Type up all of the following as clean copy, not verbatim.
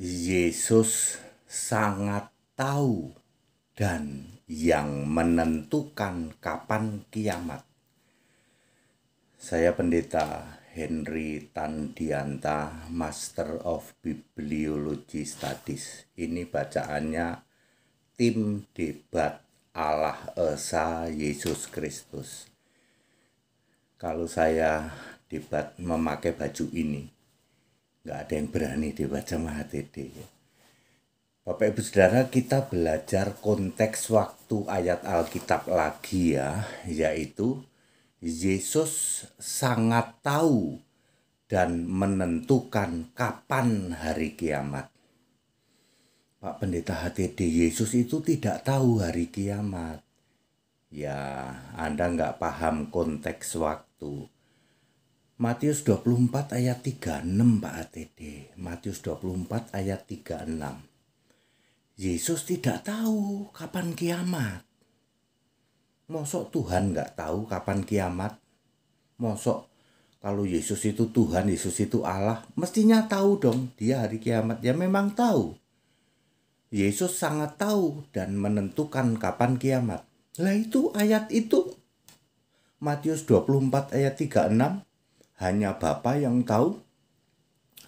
Yesus sangat tahu dan yang menentukan kapan kiamat. Saya Pendeta Henry Tandianta, Master of Bibliology Studies. Ini bacaannya Tim Debat Allah Esa Yesus Kristus. Kalau saya debat memakai baju ini, nggak ada yang berani debat sama HTD. Bapak Ibu Saudara, kita belajar konteks waktu ayat Alkitab lagi ya, yaitu Yesus sangat tahu dan menentukan kapan hari kiamat. Pak Pendeta HTD, Yesus itu tidak tahu hari kiamat. Ya, Anda nggak paham konteks waktu. Matius 24 ayat 36 Pak HTD. Matius 24 ayat 36. Yesus tidak tahu kapan kiamat. Mosok Tuhan nggak tahu kapan kiamat? Mosok kalau Yesus itu Tuhan, Yesus itu Allah, mestinya tahu dong dia hari kiamat. Ya memang tahu. Yesus sangat tahu dan menentukan kapan kiamat. Lah itu ayat itu Matius 24 ayat 36 hanya Bapa yang tahu,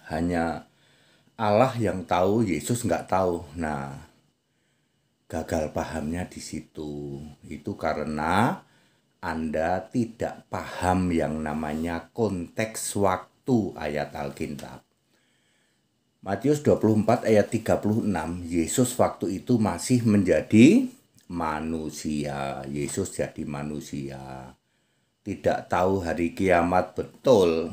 hanya Allah yang tahu, Yesus nggak tahu. Nah, gagal pahamnya di situ. Itu karena Anda tidak paham yang namanya konteks waktu ayat Alkitab. Matius 24 ayat 36, Yesus waktu itu masih menjadi manusia. Yesus jadi manusia. Tidak tahu hari kiamat betul.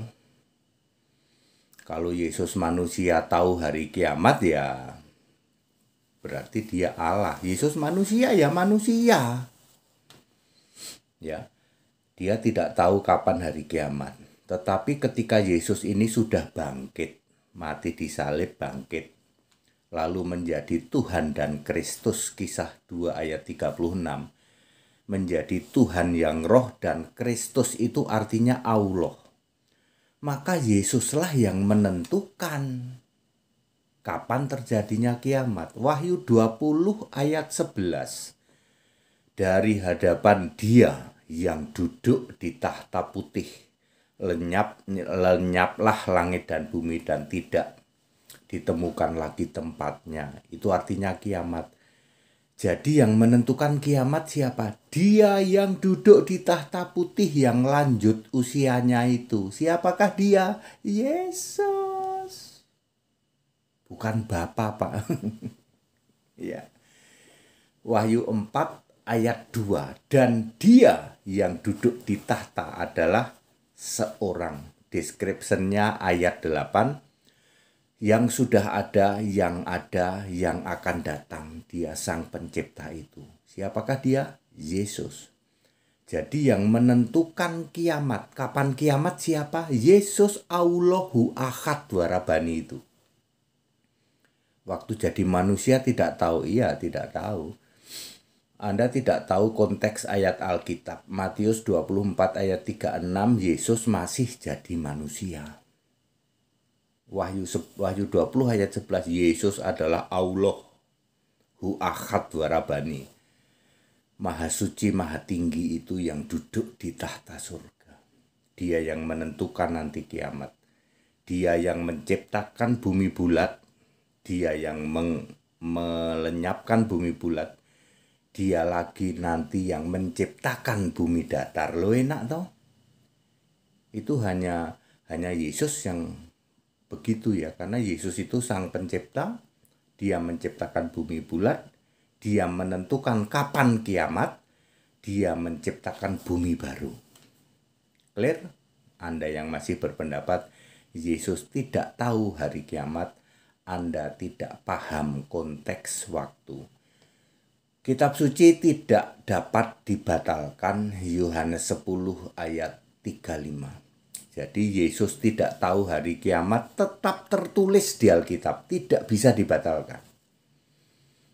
Kalau Yesus manusia tahu hari kiamat ya berarti dia Allah. Yesus manusia ya manusia. Ya. Dia tidak tahu kapan hari kiamat. Tetapi ketika Yesus ini sudah bangkit, mati disalib bangkit, lalu menjadi Tuhan dan Kristus, kisah 2 ayat 36. Menjadi Tuhan yang roh dan Kristus itu artinya Allah. Maka Yesuslah yang menentukan kapan terjadinya kiamat. Wahyu 20 ayat 11. Dari hadapan Dia yang duduk di tahta putih, lenyaplah langit dan bumi dan tidak ditemukan lagi tempatnya. Itu artinya kiamat. Jadi yang menentukan kiamat siapa? Dia yang duduk di tahta putih yang lanjut usianya itu. Siapakah dia? Yesus. Bukan Bapa, Pak. Ya. Wahyu 4 ayat 2. Dan dia yang duduk di tahta adalah seorang. Deskripsinya ayat 8. Yang sudah ada, yang akan datang. Dia sang pencipta itu. Siapakah dia? Yesus. Jadi yang menentukan kiamat. Kapan kiamat siapa? Yesus Allahu Ahad Warabani itu. Waktu jadi manusia tidak tahu. Iya, tidak tahu. Anda tidak tahu konteks ayat Alkitab. Matius 24 ayat 36, Yesus masih jadi manusia. Wahyu 20 ayat 11, Yesus adalah Allah Hu Ahad Warabani. Maha suci, maha tinggi itu yang duduk di tahta surga. Dia yang menentukan nanti kiamat. Dia yang menciptakan bumi bulat. Dia yang melenyapkan bumi bulat. Dia lagi nanti yang menciptakan bumi datar. Lo enak toh? Itu hanya Yesus yang begitu ya, karena Yesus itu sang pencipta, dia menciptakan bumi bulat, dia menentukan kapan kiamat, dia menciptakan bumi baru. Clear? Anda yang masih berpendapat Yesus tidak tahu hari kiamat, Anda tidak paham konteks waktu. Kitab suci tidak dapat dibatalkan, Yohanes 10 ayat 35. Jadi Yesus tidak tahu hari kiamat tetap tertulis di Alkitab, tidak bisa dibatalkan.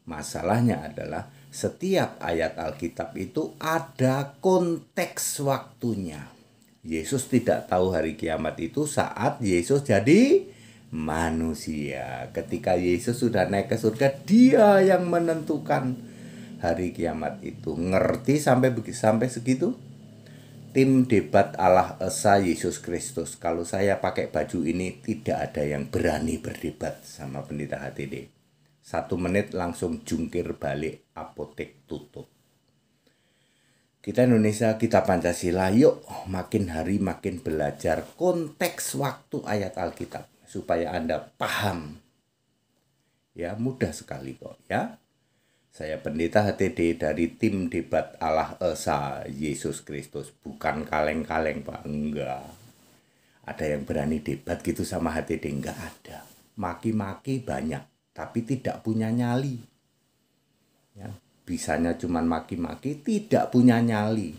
Masalahnya adalah setiap ayat Alkitab itu ada konteks waktunya. Yesus tidak tahu hari kiamat itu saat Yesus jadi manusia. Ketika Yesus sudah naik ke surga, dia yang menentukan hari kiamat itu. Ngerti sampai segitu? Tim debat Allah Esa Yesus Kristus. Kalau saya pakai baju ini, tidak ada yang berani berdebat sama pendeta HTD. 1 menit langsung jungkir balik, apotek tutup. Kita Indonesia, kita Pancasila, yuk makin hari makin belajar konteks waktu ayat Alkitab supaya Anda paham. Ya, mudah sekali kok ya. Saya pendeta HTD dari tim debat Allah Esa Yesus Kristus. Bukan kaleng-kaleng Pak, enggak. Ada yang berani debat gitu sama HTD? Enggak ada. Maki-maki banyak, tapi tidak punya nyali. Ya, bisanya cuman maki-maki, tidak punya nyali.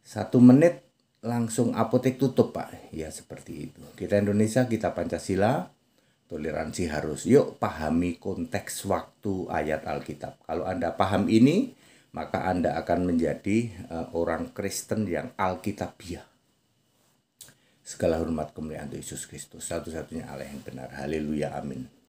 1 menit langsung apotek tutup Pak. Ya seperti itu. Kita Indonesia, kita Pancasila. Toleransi harus. Yuk pahami konteks waktu ayat Alkitab. Kalau Anda paham ini, maka Anda akan menjadi orang Kristen yang Alkitabiah. Segala hormat kemuliaan Yesus Kristus, satu-satunya Allah yang benar. Haleluya, amin.